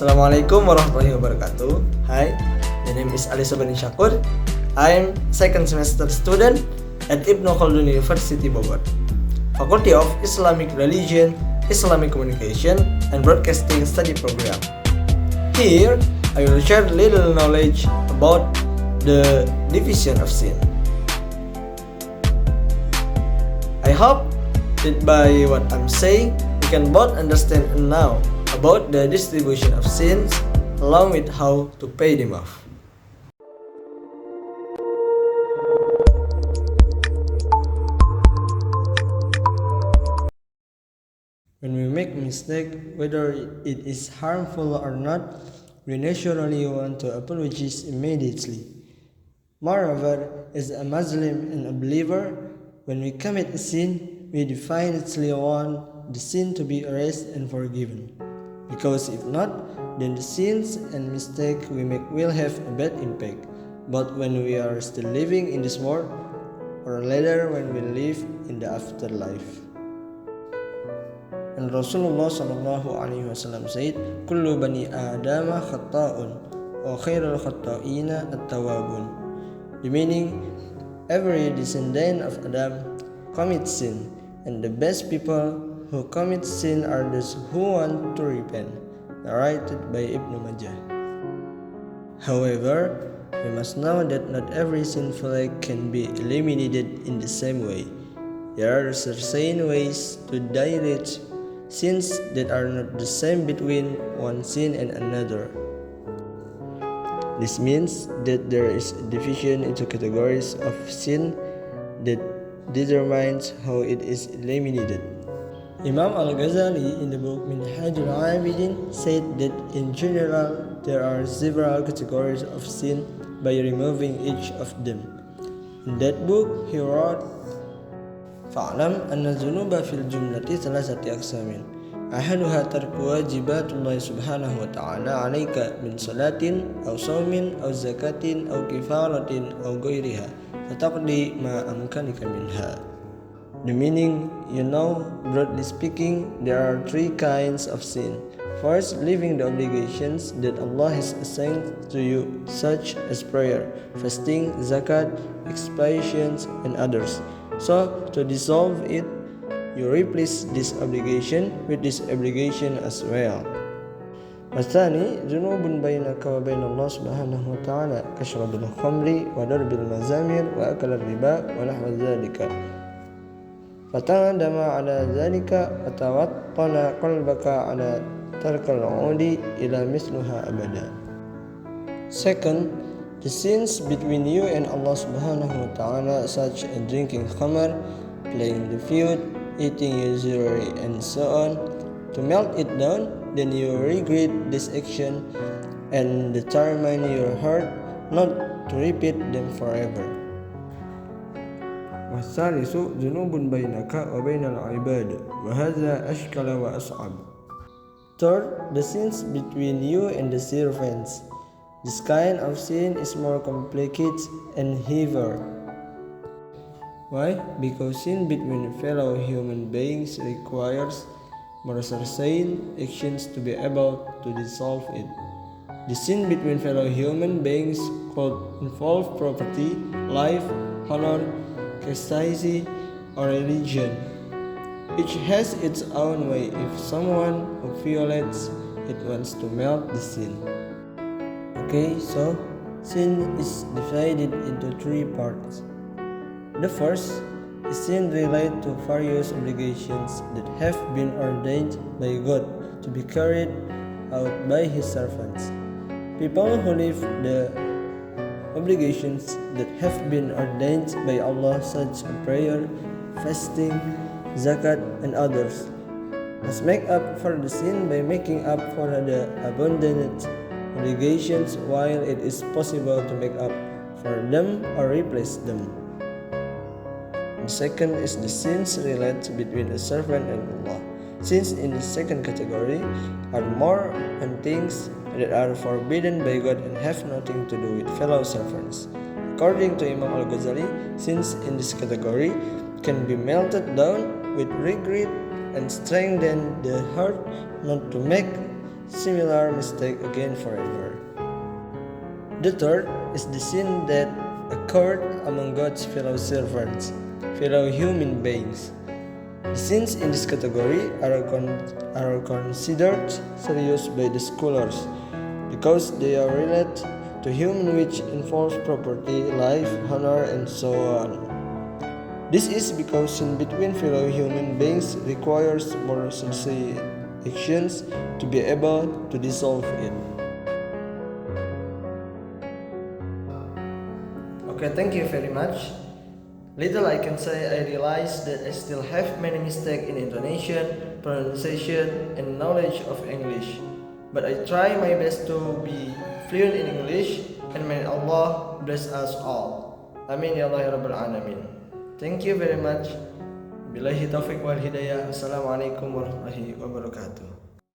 Assalamualaikum warahmatullahi wabarakatuh. Hi, my name is Ali Shobbar. I'm second semester student at Ibnu Khaldun University Bogor, Faculty of Islamic Religion, Islamic Communication, and Broadcasting Study Program. Here, I will share little knowledge about the division of sin. I hope that by what I'm saying, you can both understand now about the distribution of sins along with how to pay them off. When we make mistake, whether it is harmful or not, we naturally want to apologize immediately. Moreover, as a Muslim and a believer, when we commit a sin, we definitely want the sin to be erased and forgiven. Because if not, then the sins and mistakes we make will have a bad impact, both when we are still living in this world or later when we live in the afterlife. And Rasulullah SAW said, "Kullu bani Adama khata'un, wa khairul khata'ina at-tawabun." The meaning, every descendant of Adam commits sin, and the best people who commit sin are those who want to repent, narrated by Ibnu Majah. However, we must know that not every sinful act can be eliminated in the same way. There are certain ways to dilute sins that are not the same between one sin and another. This means that there is a division into categories of sin that determines how it is eliminated. Imam Al-Ghazali in the book Minhaj al-Abidin said that in general there are several categories of sin by removing each of them. In that book he wrote, "Fa'lam anna dhunuba fil jumlati thalathati aqsamin. Ahaduha tarku wajibatullahi subhanahu wa ta'ala 'alaika min salatin aw shaumin aw zakatin aw kifaratin aw ghairiha fataqdi ma amkanika minha." The meaning, broadly speaking, there are three kinds of sin. First, leaving the obligations that Allah has assigned to you, such as prayer, fasting, zakat, expiations, and others. So, to dissolve it, you replace this obligation with this obligation as well. والثاني ذنوب بينك وبين الله سبحانه وتعالى كشرب الخمر وضرب المزامير وأكل الربا ونحو ذلك فتندم على ذلك وتوطن قلبك على ترك العود إلى مثلها أبدا. Second, the sins between you and Allah subhanahu wa ta'ala, such as drinking khamr, playing the flute, eating usury, and so on. To melt it down, then you regret this action and determine your heart not to repeat them forever. والثالث ذنوب بينك وبين العباد وهذا أشكل وأصعب. Third, the sins between you and the servants. This kind of sin is more complicated and heavier. Why? Because sin between fellow human beings requires more certain actions to be able to dissolve it. The sin between fellow human beings could involve property, life, honor, chastity, or religion. Each has its own way. If someone who violates it wants to melt the sin. Okay, so sin is divided into three parts. The first is sin related to various obligations that have been ordained by God to be carried out by His servants. People who leave the obligations that have been ordained by Allah, such as prayer, fasting, zakat, and others, must make up for the sin by making up for the abandoned obligations while it is possible to make up for them or replace them. The second is the sins related between a servant and Allah. Sins in the second category are more on things that are forbidden by God and have nothing to do with fellow servants. According to Imam Al-Ghazali, sins in this category can be melted down with regret and strengthen the heart not to make similar mistake again forever. The third is the sin that occurred among God's fellow servants, fellow human beings. The sins in this category are considered serious by the scholars because they are related to human which involves property, life, honor, and so on. This is because sin between fellow human beings requires more sincere actions to be able to dissolve it. Okay, thank you very much. Little I can say, I realize that I still have many mistakes in intonation, pronunciation, and knowledge of English. But I try my best to be fluent in English, and may Allah bless us all. Amin ya Allah ya Rabbal Alamin. Thank you very much. Billahi taufiq wal hidayah. Assalamualaikum warahmatullahi wabarakatuh.